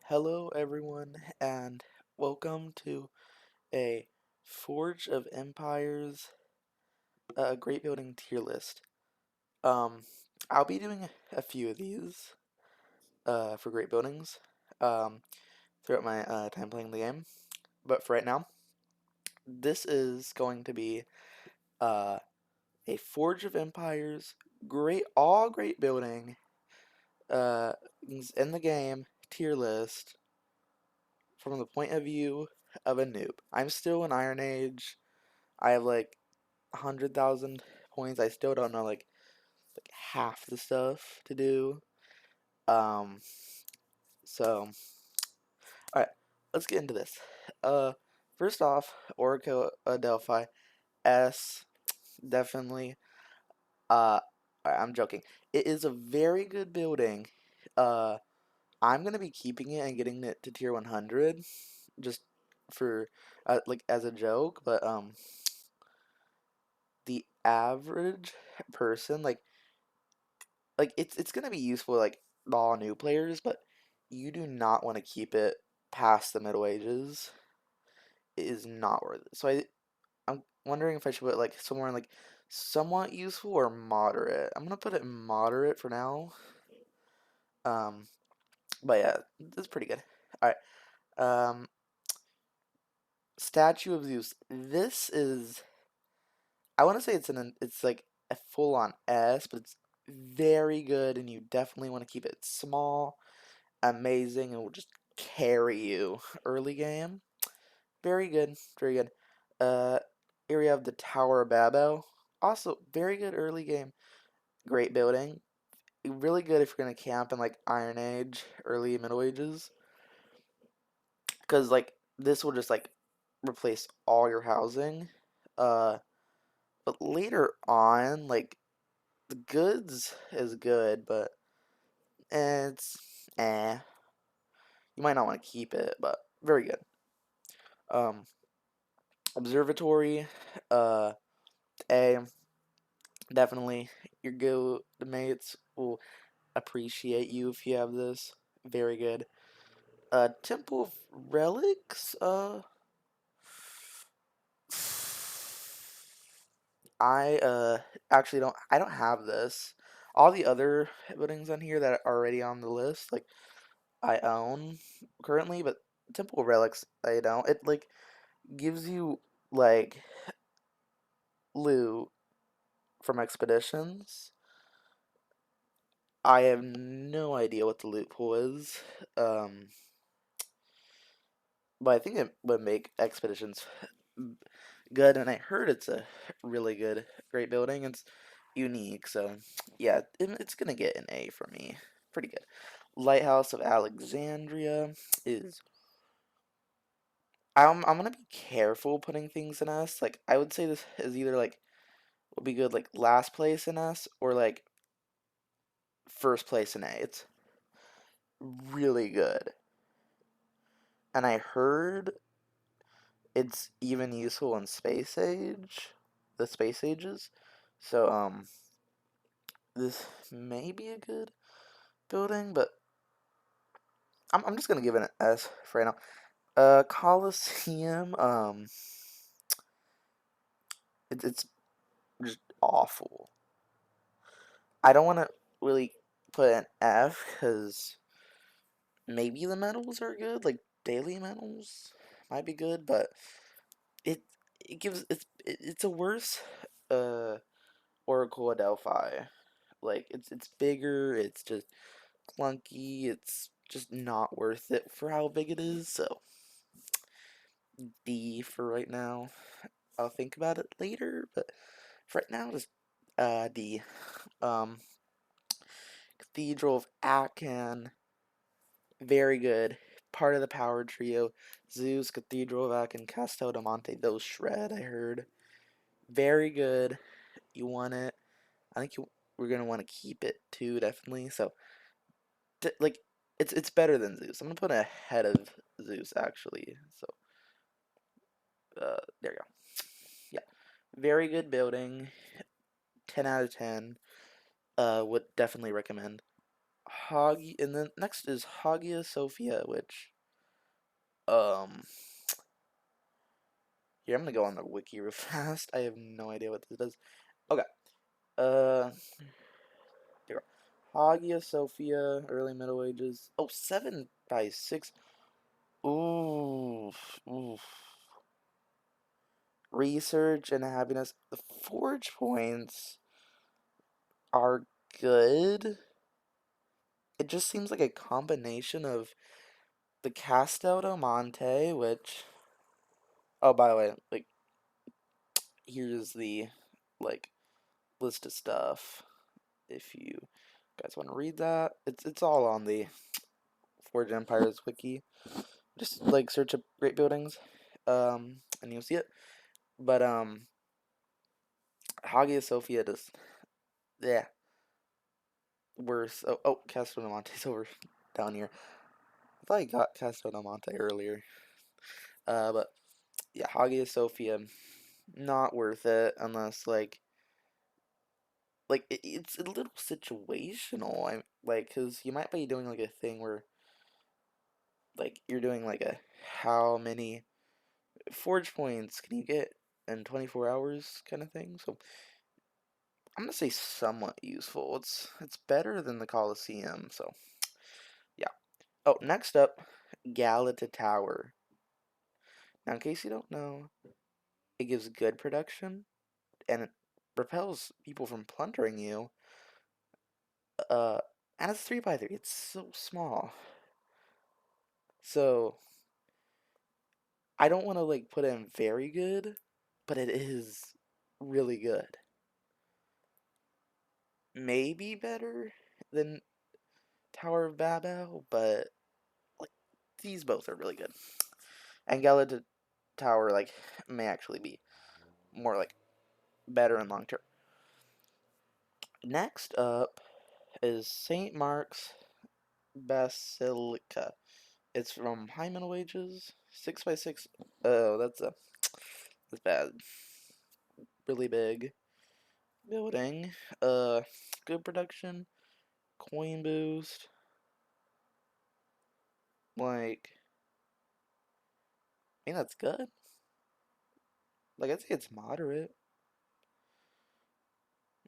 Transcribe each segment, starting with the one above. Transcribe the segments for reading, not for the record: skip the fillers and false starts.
Hello, everyone, and welcome to a Forge of Empires Great Building tier list. Um, I'll be doing a few of these for great buildings throughout my time playing the game, but for right now, this is going to be uh, a Forge of Empires all great building uh, in the game tier list from the point of view of a noob. I'm still in Iron Age. I have like 100,000 points. I still don't know like half the stuff to do. Um, so all right, let's get into this. Uh, First off, Oracle Delphi S definitely. Uh, I'm joking. It is a very good building. Uh, I'm gonna be keeping it and getting it to tier 100, just for like as a joke. But the average person like it's gonna be useful like all new players, but you do not want to keep it past the Middle Ages. It is not worth it. So I'm wondering if I should put like somewhere in like somewhat useful or moderate. I'm gonna put it in moderate for now. Um, but yeah, it's pretty good. All right. Statue of Zeus. This is I want to say it's like a full on S, but it's very good, and you definitely want to keep it small, amazing, and will just carry you early game. Very good, very good. Uh, Here we have the Tower of Babel. Also, very good early game. Great building. Really good if you're gonna camp in like Iron Age, early Middle Ages, because like this will just like replace all your housing. Uh, but later on, like the goods is good, but it's eh. You might not want to keep it, but very good. Um, Observatory, uh, A, definitely. Your guildmates will appreciate you if you have this. Very good. Temple of Relics, I actually I don't have this. All the other buildings on here that are already on the list, like I own currently, but Temple of Relics I don't. It like gives you like loot from expeditions. I have no idea what the loot pool is. Um, but I think it would make expeditions good, and I heard it's a really good, great building. It's unique, so yeah, it's gonna get an A for me. Pretty good. Lighthouse of Alexandria is. I'm gonna be careful putting things in S. Like I would say this is either like would be good like last place in S or like first place in A. It's really good. And I heard it's even useful in space age, the space ages. So this may be a good building, but I'm just gonna give it an S for right now. Colosseum, it's just awful. I don't want to really put an F because maybe the medals are good, like daily medals might be good, but it it gives it's a worse uh Oracle of Delphi. Like it's bigger, it's just clunky, it's just not worth it for how big it is. So D for right now. I'll think about it later, but for right now, just D. Um, Cathedral of Aachen, very good. Part of the power trio. Zeus, Cathedral of Aachen, Castel Del Monte. Those shred, I heard. Very good. You want it. I think we're gonna want to keep it too, definitely. So, like, it's better than Zeus. I'm gonna put it ahead of Zeus actually. So, there you go. Yeah, very good building. 10 out of 10. Would definitely recommend. And then next is Hagia Sophia, which, um, here, I'm gonna go on the wiki real fast. I have no idea what this does. Okay, uh, here we go. Hagia Sophia, early Middle Ages. Oh, 7 by 6. Ooh, ooh. Research and happiness. The forge points are good. It just seems like a combination of the Castel Del Monte, which, oh, by the way, like, here's the, like, list of stuff. If you guys want to read that, it's all on the Forge Empires wiki. Just, like, search up great buildings, and you'll see it. But, Hagia Sophia does, yeah, worse. Oh, Castel Del Monte's over down here. I thought I got Castel Del Monte earlier. But yeah, Hagia Sophia, not worth it unless it's a little situational. Like, cause you might be doing like a thing where like you're doing like a how many forge points can you get in 24 hours kind of thing. So I'm gonna say somewhat useful. It's better than the Colosseum. So yeah. Oh, next up, Galata Tower. Now, in case you don't know, it gives good production and it repels people from plundering you. Uh, and it's 3 by 3. It's so small. So I don't want to like put in very good, but it is really good. Maybe better than Tower of Babel, but like these both are really good. And Galata Tower like may actually be more like better in long term. Next up is St. Mark's Basilica. It's from High Middle Ages, 6 by 6. Oh, that's bad. Really big building. Uh, Good production, coin boost. Like, I mean that's good. Like I'd say it's moderate.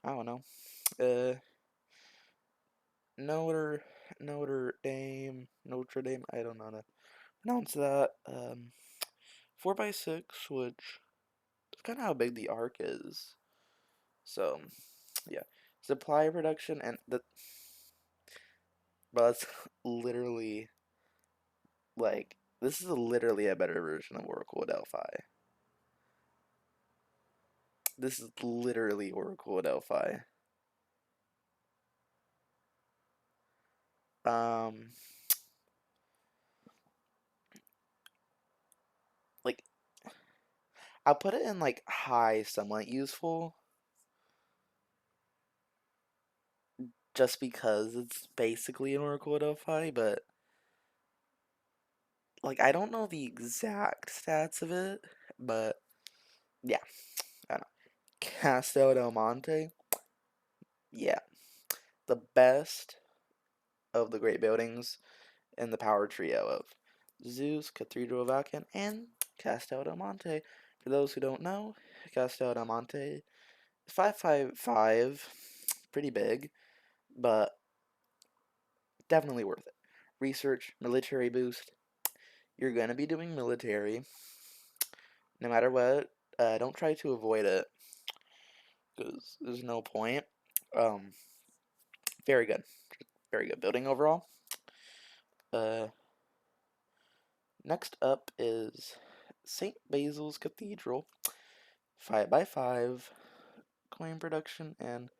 I don't know. Uh, Notre Notre Dame. I don't know how to pronounce that. 4 by 6, which is kind of how big the arc is. So, yeah, supply production and the, but that's literally like this is literally a better version of Oracle Delphi. This is literally Oracle Delphi. Um, like I'll put it in like high, somewhat useful, just because it's basically an Oracle Delphi, but like I don't know the exact stats of it, but yeah, I don't know. Castel Del Monte, yeah, the best of the great buildings in the power trio of Zeus, Cathedral of Aachen, and Castel Del Monte. For those who don't know, Castel Del Monte 555, pretty big, but definitely worth it. Research, military boost. You're gonna be doing military, no matter what. Don't try to avoid it, because there's no point. Um, very good, very good building overall. Uh, Next up is St. Basil's Cathedral, 5 by 5, coin production and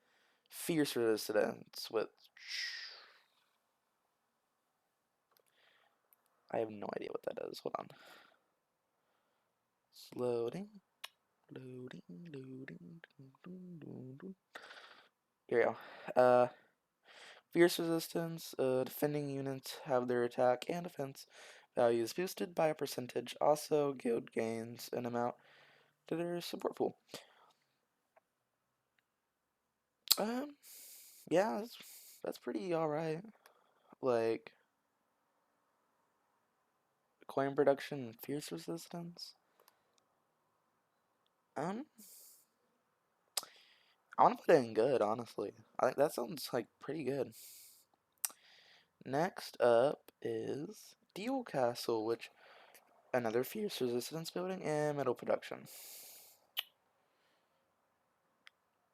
fierce resistance. Which I have no idea what that is. Hold on. It's loading, loading, loading. Here we go. Fierce resistance. Defending units have their attack and defense values boosted by a percentage. Also, guild gains an amount to their support pool. Um, yeah, that's pretty alright. like coin production and fierce resistance. Um, I want to put it in good, honestly. I think that sounds like pretty good. Next up is Deal Castle, which another fierce resistance building and metal production.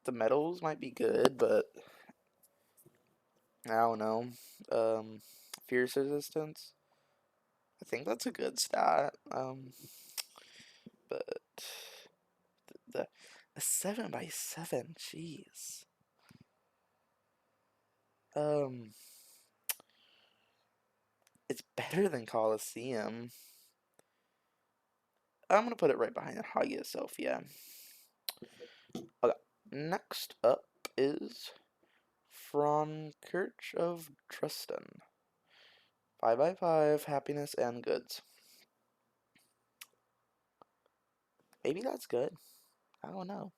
The metals might be good, but I don't know. Fierce resistance. I think that's a good stat. But the a 7x7, jeez. Um, it's better than Colosseum. I'm gonna put it right behind Hagia Sophia. Okay, next up is Fraunekirke of Dresden. 5x5, happiness and goods. Maybe that's good. I don't know.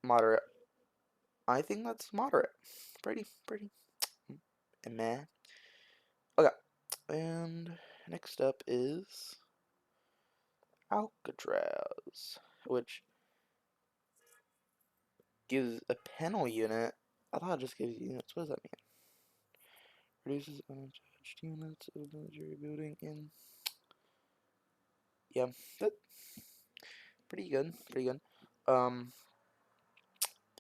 Moderate. I think that's moderate. Pretty. Meh. Okay. And next up is Alcatraz, which gives a panel unit. I thought it just gives you units. What does that mean? Reduces unattached units of military building in. Yeah, that pretty good. Um,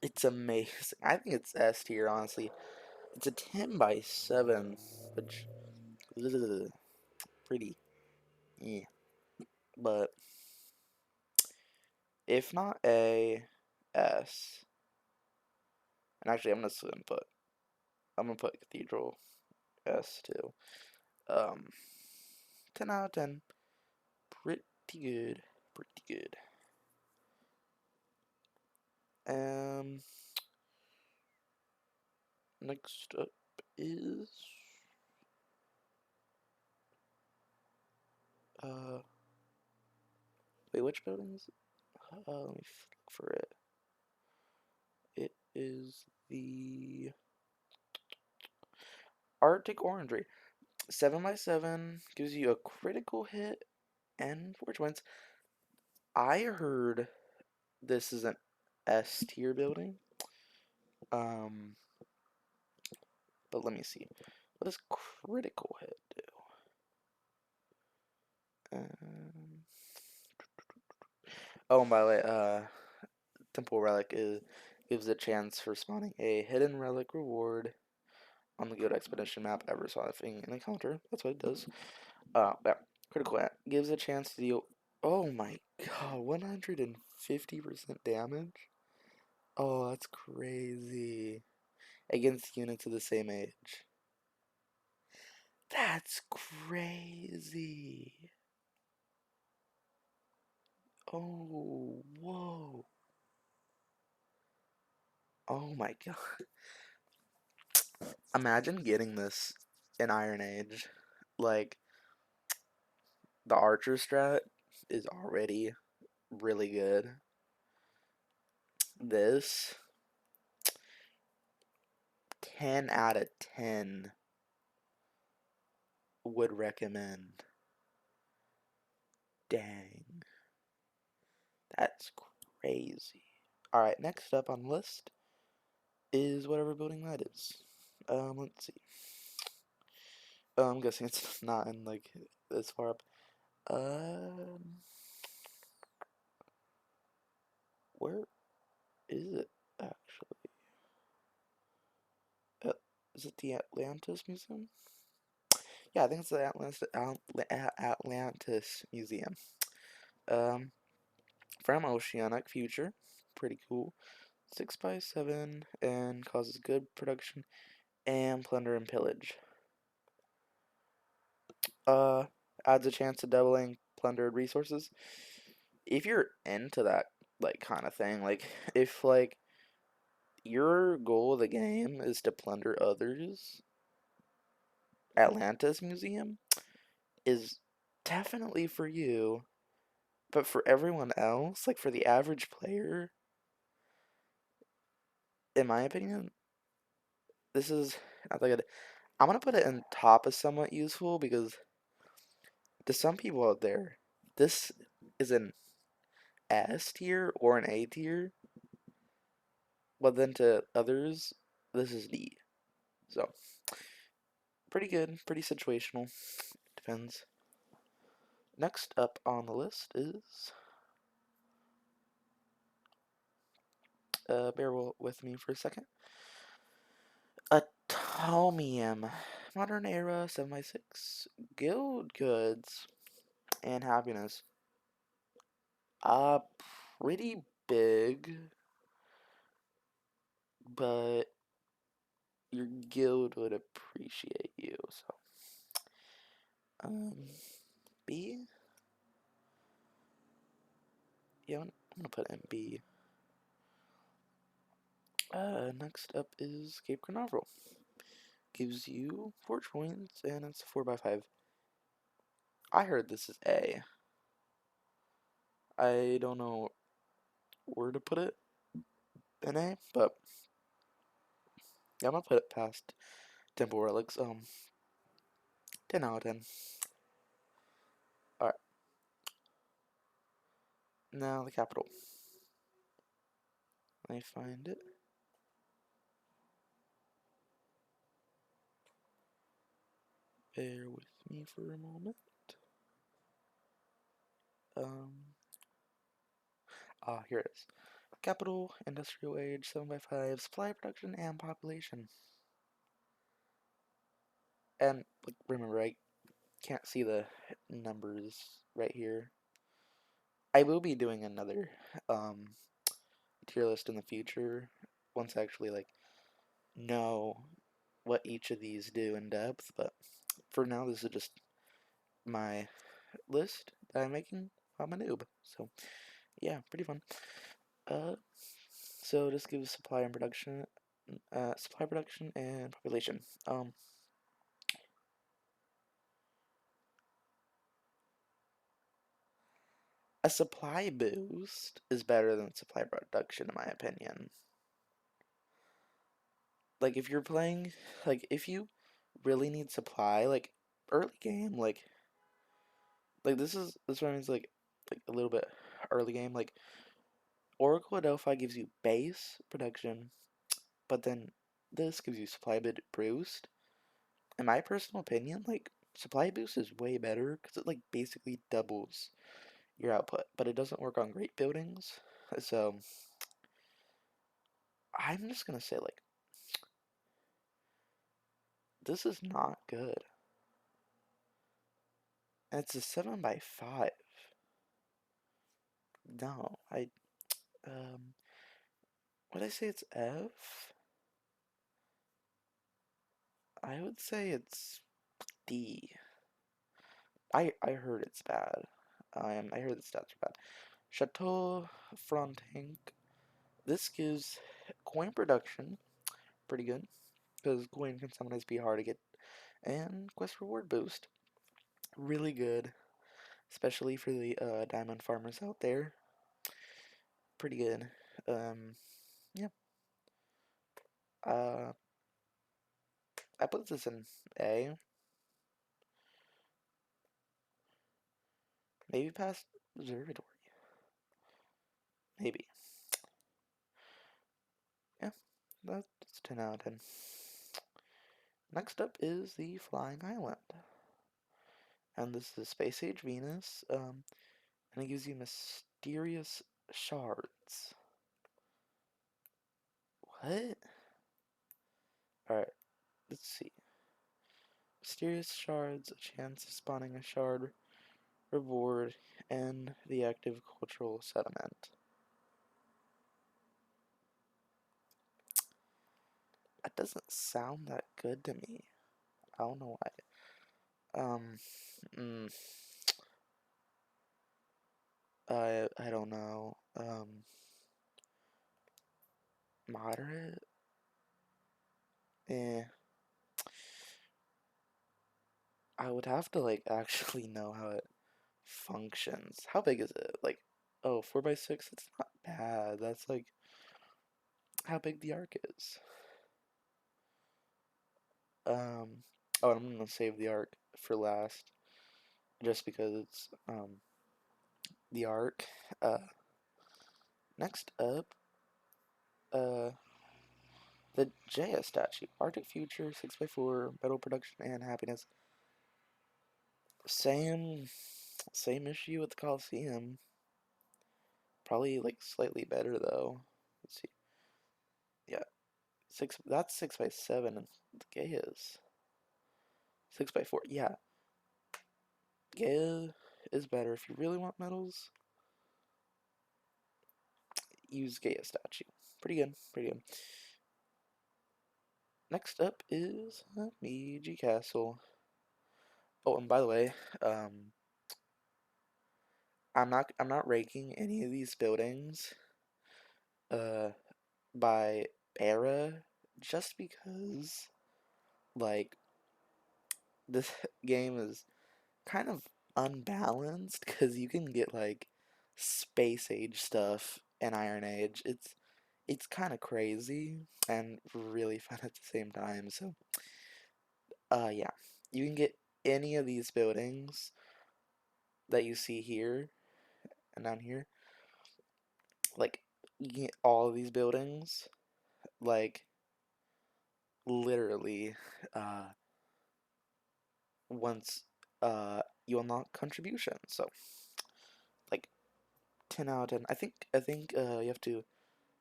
it's amazing. I think it's S tier, honestly. It's a 10x7, which ugh, pretty. Yeah, but if not A, S. And actually, I'm gonna put Cathedral S too. Um, 10 out of 10. Pretty good. Pretty good. Next up is wait, which building is it? Let me look for it. It is the Arctic Orangery. 7x7 gives you a critical hit and 4 points. I heard this is an S tier building. But let me see. What does critical hit do? Oh, and by the way, Temple Relic gives a chance for spawning a hidden relic reward on the Guild Expedition map ever solving an encounter. That's what it does. Yeah. Critical hit gives a chance to deal. Oh my god, 150% damage? Oh, that's crazy. Against units of the same age. That's crazy. Oh, whoa. Oh my god. Imagine getting this in Iron Age. Like, the Archer strat is already really good. This, 10 out of 10 would recommend. Dang. That's crazy. Alright, next up on the list is whatever building that is. Let's see. I'm guessing it's not in, like, this far up. Where is it, actually? Is it the Atlantis Museum? Yeah, I think it's the Atlantis Museum. From Oceanic Future. Pretty cool. 6x7 and causes good production and plunder and pillage. Adds a chance of doubling plundered resources. If you're into that like kind of thing, like if like your goal of the game is to plunder others, Atlantis Museum is definitely for you. But for everyone else, like for the average player, in my opinion, this is I think I'm gonna put it in top of somewhat useful because to some people out there, this is an S tier or an A tier, but then to others, this is D. So, pretty good, pretty situational. Depends. Next up on the list is, bear with me for a second. Atomium. Modern era 7x6. Guild goods and happiness. Uh, Pretty big, but your guild would appreciate you, so. B? Yeah, I'm gonna put in B. Next up is Cape Canaveral. Gives you 4 points, and it's 4x5. I heard this is A. I don't know where to put it in A, but yeah, I'm gonna put it past Temple Relics. 10 out of 10. Alright, now the capital. I find it. Bear with me for a moment. Here it is. Capital, industrial age, 7x5, supply, production, and population. And, like, remember, I can't see the numbers right here. I will be doing another, tier list in the future, once I actually, like, know what each of these do in depth, but for now, this is just my list that I'm making. I'm a noob, so, yeah, pretty fun. So this gives supply production and population. A supply boost is better than supply production, in my opinion. Like, if you're playing, like, if you really need supply, like, early game, this one is, like, a little bit early game, like, Oracle of Delphi gives you base production, but then this gives you supply boost. In my personal opinion, like, supply boost is way better, because it, like, basically doubles your output, but it doesn't work on great buildings. So I'm just gonna say, like, this is not good. And it's a 7x5. No, would I say it's F? I would say it's D. I heard it's bad. I heard the stats are bad. Chatoue Frontennc. This gives coin production, pretty good, because coin can sometimes be hard to get, and quest reward boost, really good, especially for the diamond farmers out there. Pretty good. Yeah. Uh, I put this in A. Maybe past Observatory. Maybe. Yeah, that's 10 out of 10. Next up is the Flying Island. And this is Space Age Venus. And it gives you mysterious shards. What? Alright, let's see. Mysterious shards, a chance of spawning a shard, reward, and the active cultural settlement. That doesn't sound that good to me. I don't know why. Mm, I don't know. Moderate? Eh. I would have to, like, actually know how it functions. How big is it? Like, oh, 4x6? It's not bad. That's, like, how big the arc is. Oh, I'm gonna save the arc for last, just because it's the arc. Uh, Next up, uh, the Gaia statue, Arctic Future, 6x4, metal production and happiness. Same, same issue with the Colosseum. Probably like slightly better though. Let's see. Yeah, six. That's 6x7, and the Gaia is 6x4. Yeah, Gaia is better if you really want metals. Use Gaia statue. Pretty good. Pretty good. Next up is Hemiji Castle. Oh, and by the way, um, I'm not ranking any of these buildings uh by era, just because like this game is kind of unbalanced, because you can get like space age stuff and Iron Age. It's kind of crazy and really fun at the same time. So yeah, you can get any of these buildings that you see here and down here. Like, you can get all of these buildings, like, literally, uh, once you unlock contribution. So, like, 10 out of 10. I think you have to.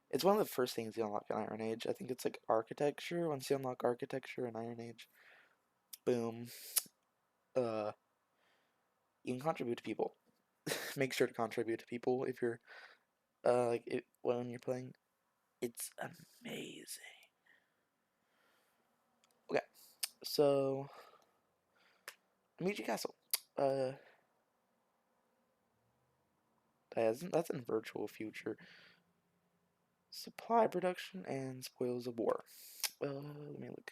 It's one of the first things you unlock in Iron Age. I think it's like architecture. Once you unlock architecture in Iron Age, boom. Uh, you can contribute to people. Make sure to contribute to people if you're when you're playing. It's amazing. Okay, so Hemiji Castle. Uh, that's in virtual future. Supply production and spoils of war. Let me look.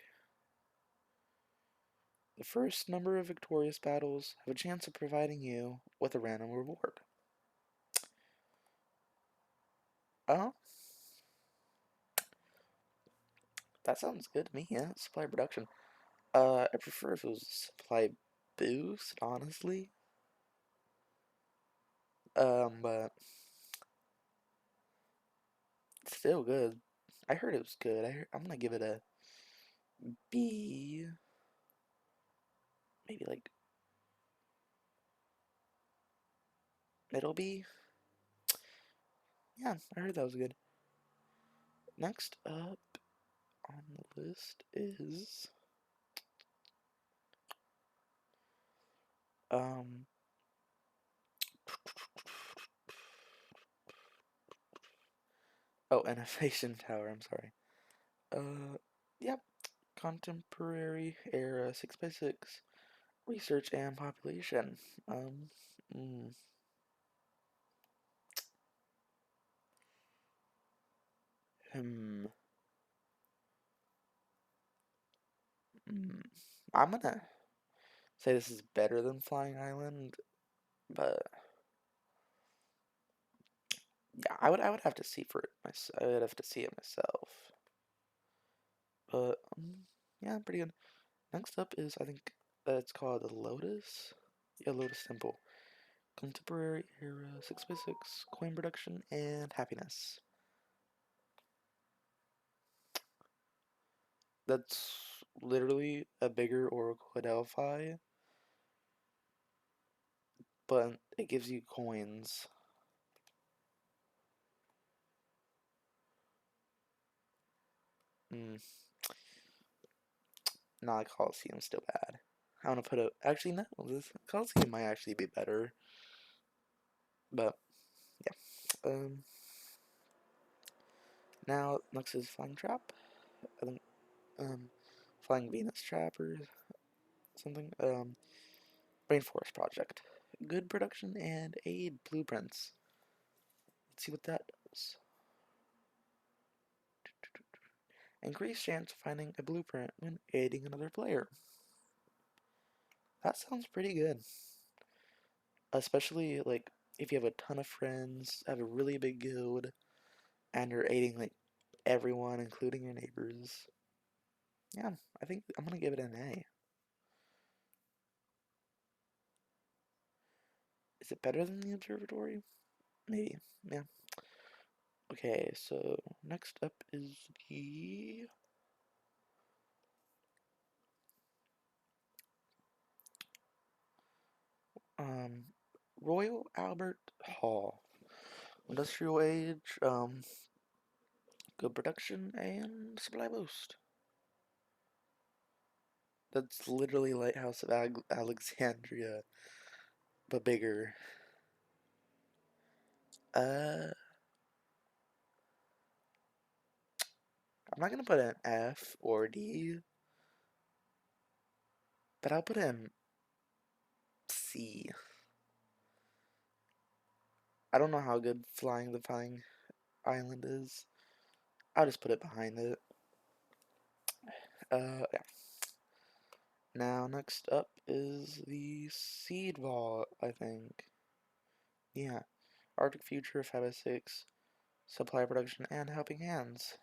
The first number of victorious battles have a chance of providing you with a random reward. Oh, that sounds good to me. Yeah, supply production. I prefer if it was supply boost, honestly. But it's still good. I heard it was good. I'm gonna give it a B. Maybe like middle B. Yeah, I heard that was good. Next up on the list is um oh, Innovation Tower. I'm sorry. Yep. Contemporary era 6x6 research and population. Um, mm, hmm. Mm. I'm gonna say this is better than Flying Island, but yeah, I would have to see for it myself. I would have to see it myself. But yeah, pretty good. Next up is, I think, it's called the Lotus. Yeah, Lotus Temple. Contemporary era 6x6 coin production and happiness. That's literally a bigger Oracle at Delphi, but it gives you coins. Mm, nah, Colosseum's still bad. I want to put a. Actually, no, this Colosseum might actually be better. But yeah. Now next is Flying Trap. I think Flying Venus Trap or something. Rainforest Project. Good production and aid blueprints. Let's see what that does. Increased chance of finding a blueprint when aiding another player. That sounds pretty good. Especially like if you have a ton of friends, have a really big guild, and you're aiding like everyone, including your neighbors. Yeah, I think I'm gonna give it an A. Is it better than the observatory? Maybe. Yeah. Okay, so next up is the um Royal Albert Hall. Industrial age, good production and supply boost. That's literally Lighthouse of Alexandria, but bigger. Uh, I'm not gonna put an F or D, but I'll put in C. I don't know how good Flying the Flying Island is. I'll just put it behind it. Yeah. Now, next up is the Seed Vault, I think. Yeah. Arctic Future, 5x6, Supply Production, and Helping Hands.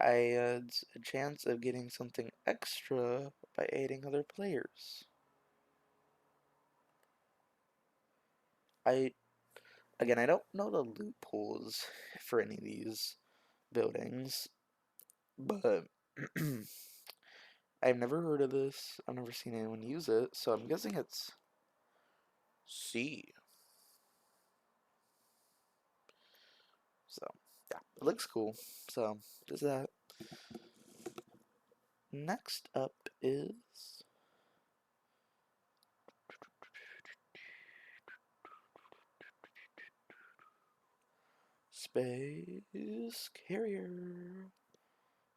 I had a chance of getting something extra by aiding other players. I Again, I don't know the loopholes for any of these buildings, but I've never heard of this. I've never seen anyone use it, so I'm guessing it's C. So, yeah, it looks cool. So, there's that. Next up is Space Carrier.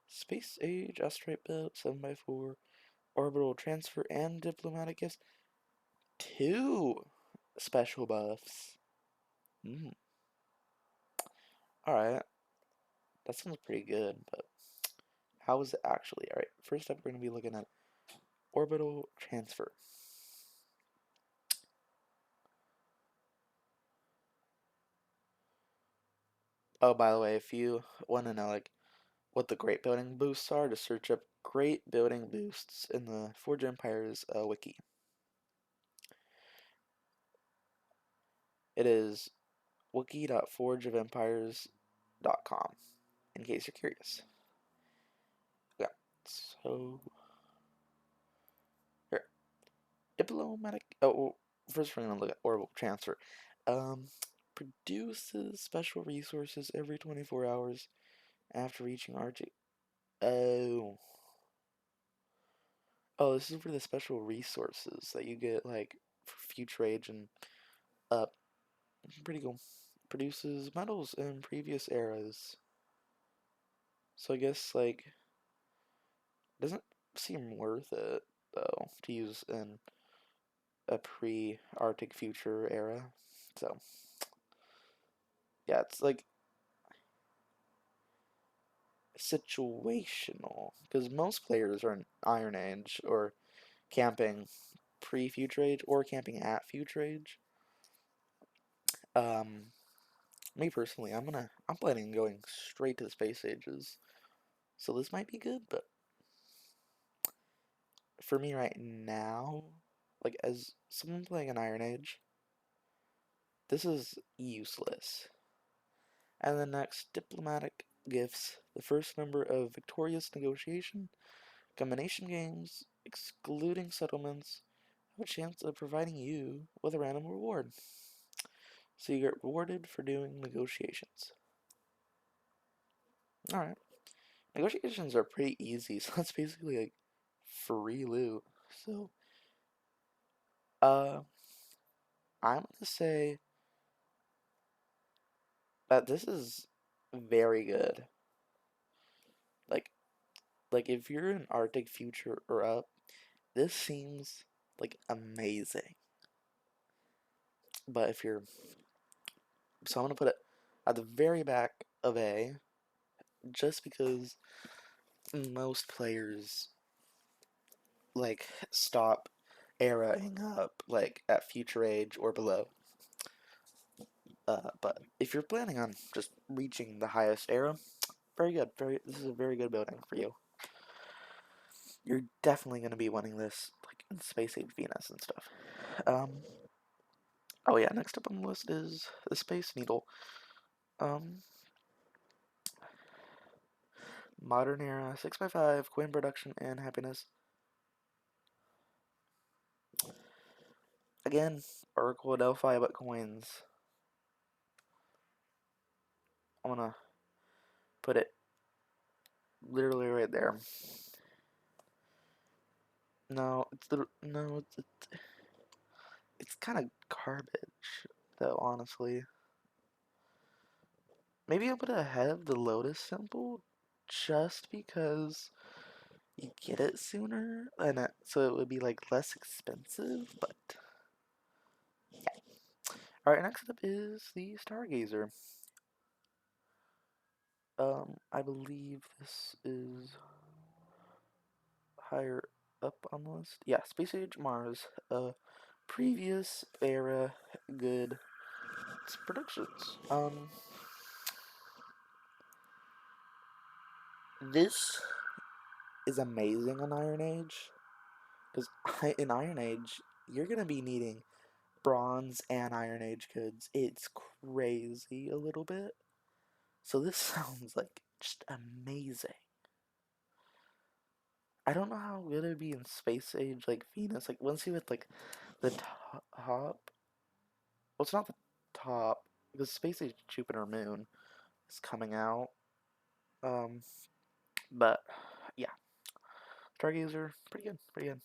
Space Age, Asteroid Belt, 7x4, Orbital Transfer, and Diplomatic Gifts. 2 special buffs. Alright, that sounds pretty good, but how is it actually? Alright, first up we're going to be looking at Orbital Transfer. Oh, by the way, if you want to know like what the Great Building Boosts are, just search up Great Building Boosts in the Forge Empires wiki. It is wiki.forgeofempires.com, in case you're curious. Yeah, so here, diplomatic. Oh, well, first we're gonna look at orbital transfer. Um, Produces special resources every 24 hours after reaching RG. Oh, this is for the special resources that you get like for future age and up. Pretty cool. Produces metals in previous eras. So I guess like doesn't seem worth it though to use in a pre-Arctic future era. So yeah, it's like situational because most players are in Iron Age or camping pre-future age or camping at future age. Um, Me personally, I'm planning on going straight to the space ages, so this might be good. But for me right now, like as someone playing an Iron Age, this is useless. And then next, diplomatic gifts. The first member of victorious negotiation, combination games, excluding settlements, have a chance of providing you with a random reward. So you get rewarded for doing negotiations. Alright. Negotiations are pretty easy, so it's basically like free loot. So, uh, I'm gonna say that this is very good. Like, like if you're in Arctic Future or up, this seems like amazing. But if you're, so I'm gonna put it at the very back of A, just because most players like stop eraing up like at future age or below. But if you're planning on just reaching the highest era, very good. This is a very good building for you. You're definitely going to be wanting this, like, in Space Age Venus and stuff. Oh yeah, next up on the list is the Space Needle. Modern era, 6x5, coin production, and happiness. Again, Oracle of Delphi, but coins. I'm gonna put it literally right there. No, it's kind of garbage, though, honestly. Maybe I'll put it ahead of the Lotus Temple, just because you get it sooner, so it would be, like, less expensive, but yeah. Alright, next up is the Stargazer. I believe this is higher up on the list. Yeah, Space Age Mars. Previous era good productions. This is amazing on Iron Age, because in Iron Age you're gonna be needing Bronze and Iron Age goods. It's crazy a little bit. So this sounds like just amazing. I don't know how good it would be in Space Age, like Venus. Like, once you hit, like, the top. Well, it's not the top, because Space Age Jupiter Moon is coming out. But, yeah. Stargazer, pretty good, pretty good.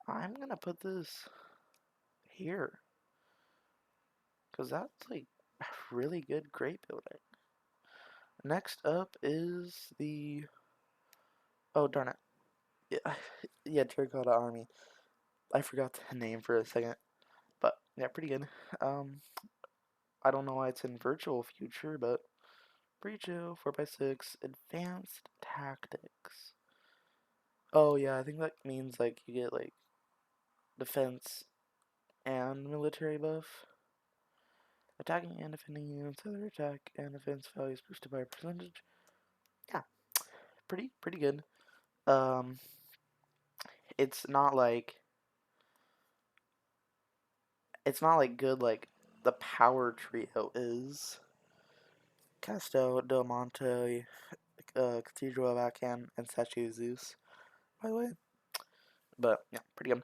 I'm gonna put this here, because that's, like, a really good, great building. Next up is the... Oh, darn it. Yeah, yeah, Terracotta Army. I forgot the name for a second. But, yeah, pretty good. I don't know why it's in virtual future, but pretty chill. 4x6, advanced tactics. Oh, yeah, I think that means, like, you get, like, defense and military buff. Attacking and defending units, other attack and defense values boosted by a percentage. Yeah, pretty good. Um, it's not like good like the power trio is. Castel Del Monte, Cathedral of Aachen, and Statue of Zeus, by the way. But yeah, pretty good.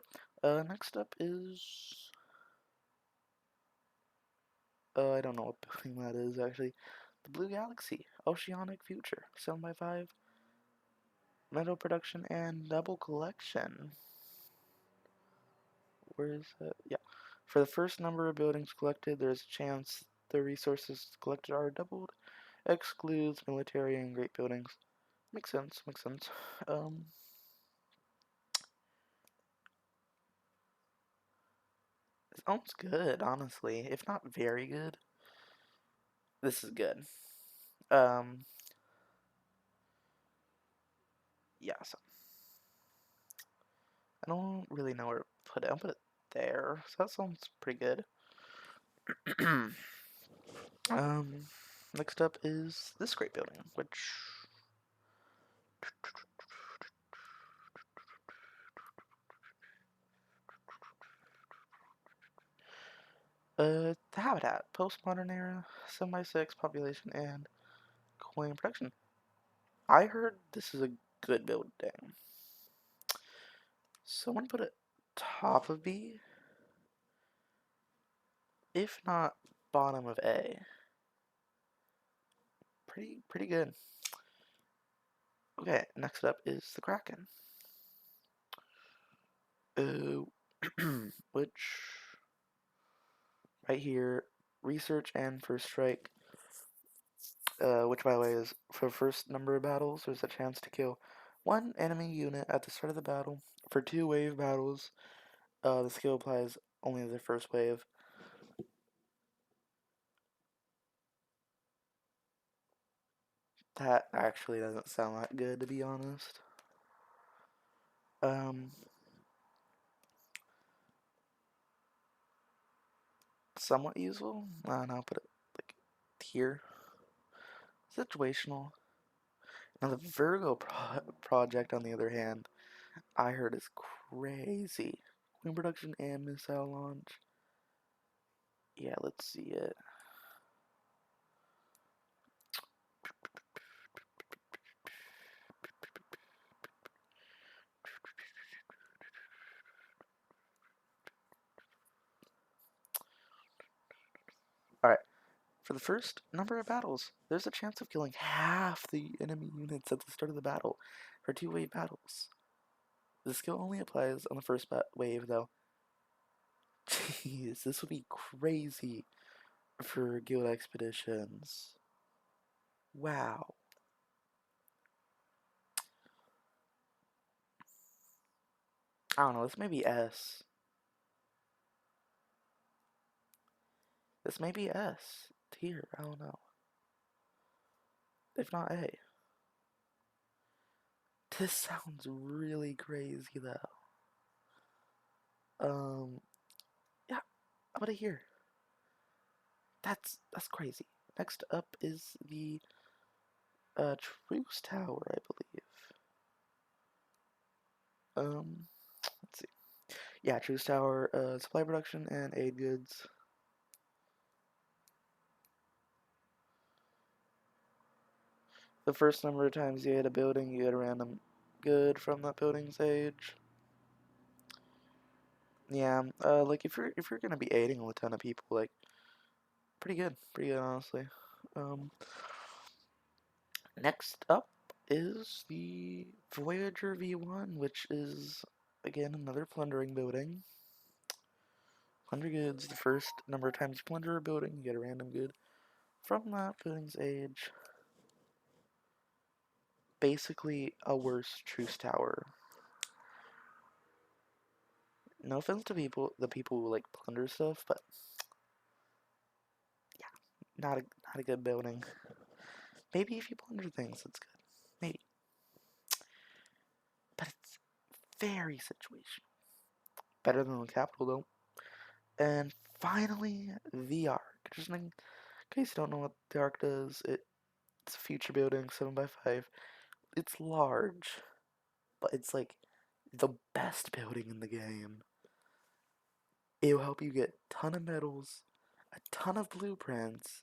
Next up is I don't know what building that is actually. The Blue Galaxy, Oceanic Future, 7x5, metal production and double collection. Where is that? Yeah. For the first number of buildings collected, there's a chance the resources collected are doubled. Excludes military and great buildings. Makes sense, makes sense. It sounds good, honestly. If not very good, this is good. Um, yeah, so I don't really know where to put it. I'll put it there. So that sounds pretty good. um, Next up is this great building, which the habitat, postmodern era, 7x6 population and coin production. I heard this is a good building. Someone put it top of B, if not bottom of A. Pretty good. Okay, next up is the Kraken. Which right here, research and first strike. Which by the way is for first number of battles, there's a chance to kill one enemy unit at the start of the battle. For 2 wave battles, the skill applies only to the first wave. That actually doesn't sound that good, to be honest. Somewhat useful. I don't know, put it like here. situational. Now the Project, on the other hand, I heard is crazy. Queen production and missile launch. Yeah, let's see it. Alright, for the first number of battles, there's a chance of killing half the enemy units at the start of the battle for 2-wave battles. The skill only applies on the first wave, though. Jeez, this would be crazy for guild expeditions. Wow. I don't know, this may be S. This may be S tier, I don't know. If not A. This sounds really crazy though. Yeah, I'm gonna hear. That's crazy. Next up is the Truce Tower, I believe. Let's see. Yeah, Truce Tower, supply production and aid goods. The first number of times you hit a building, you get a random good from that building's age. Yeah, like if you're gonna be aiding a ton of people, like pretty good honestly. Um, Next up is the Voyager V1, which is again another plundering building. Plunder goods. The first number of times you plunder a building, you get a random good from that building's age. Basically, a worse Truce Tower. No offense to the people who like plunder stuff, but yeah, not a good building. Maybe if you plunder things, it's good. Maybe, but it's very situational. Better than the capital though. And finally, the Ark. Just in case you don't know what the Ark does, it's a future building, 7x5. It's large, but it's like the best building in the game. It'll help you get a ton of medals, a ton of blueprints,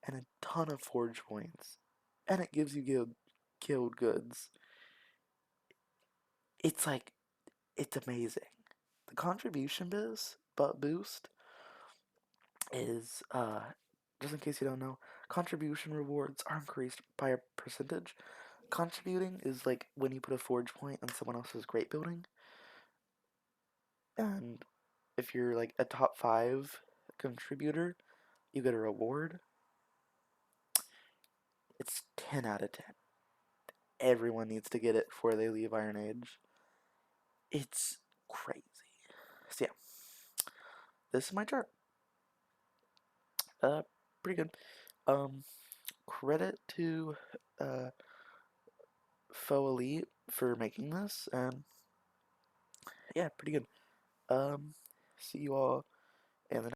and a ton of forge points. And it gives you guild goods. It's like, it's amazing. The contribution boost is, just in case you don't know, contribution rewards are increased by a percentage. Contributing is like when you put a forge point on someone else's great building, and if you're like a top 5 contributor, you get a reward. It's 10 out of 10. Everyone needs to get it before they leave Iron Age. It's crazy. So yeah, this is my chart. Uh, Pretty good. Um, Credit to FoE for making this, and yeah, pretty good. See you all in the